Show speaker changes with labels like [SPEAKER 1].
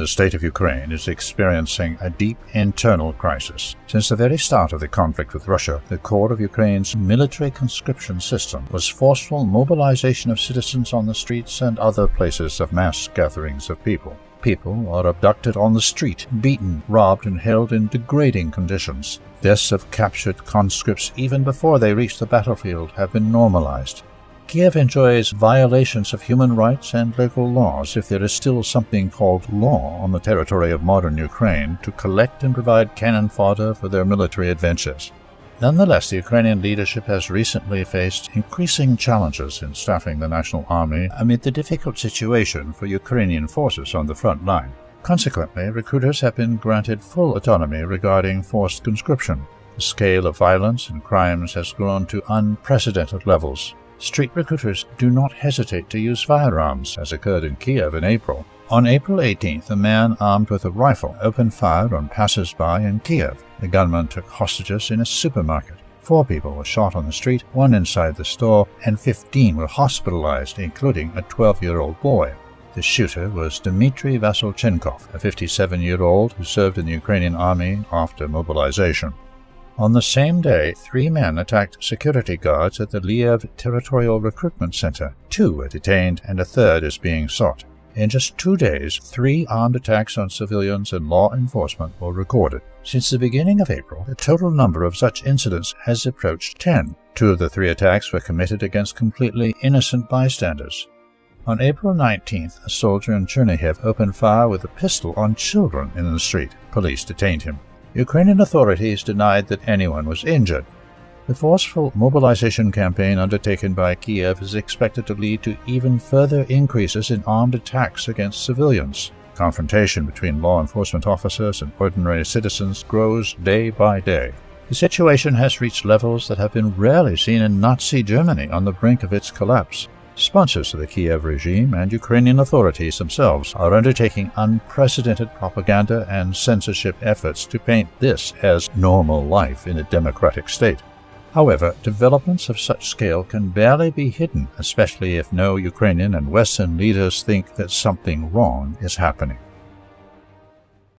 [SPEAKER 1] The state of Ukraine is experiencing a deep internal crisis. Since the very start of the conflict with Russia, the core of Ukraine's military conscription system was forceful mobilization of citizens on the streets and other places of mass gatherings of people. People are abducted on the street, beaten, robbed, and held in degrading conditions. Deaths of captured conscripts even before they reach the battlefield have been normalized. Kiev enjoys violations of human rights and local laws if there is still something called law on the territory of modern Ukraine to collect and provide cannon fodder for their military adventures. Nonetheless, the Ukrainian leadership has recently faced increasing challenges in staffing the national army amid the difficult situation for Ukrainian forces on the front line. Consequently, recruiters have been granted full autonomy regarding forced conscription. The scale of violence and crimes has grown to unprecedented levels. Street recruiters do not hesitate to use firearms, as occurred in Kiev in April. On April 18th, a man armed with a rifle opened fire on passers-by in Kiev. The gunman took hostages in a supermarket. 4 people were shot on the street, 1 inside the store, and 15 were hospitalized, including a 12-year-old boy. The shooter was Dmitry Vasilchenkov, a 57-year-old who served in the Ukrainian army after mobilization. On the same day, 3 men attacked security guards at the Liev Territorial Recruitment Center. 2 were detained and a 3rd is being sought. In just 2 days, 3 armed attacks on civilians and law enforcement were recorded. Since the beginning of April, the total number of such incidents has approached 10. 2 of the 3 attacks were committed against completely innocent bystanders. On April 19th, a soldier in Chernihiv opened fire with a pistol on children in the street. Police detained him. Ukrainian authorities denied that anyone was injured. The forceful mobilization campaign undertaken by Kiev is expected to lead to even further increases in armed attacks against civilians. Confrontation between law enforcement officers and ordinary citizens grows day by day. The situation has reached levels that have been rarely seen in Nazi Germany on the brink of its collapse. Sponsors of the Kiev regime and Ukrainian authorities themselves are undertaking unprecedented propaganda and censorship efforts to paint this as normal life in a democratic state. However, developments of such scale can barely be hidden, especially if no Ukrainian and Western leaders think that something wrong is happening.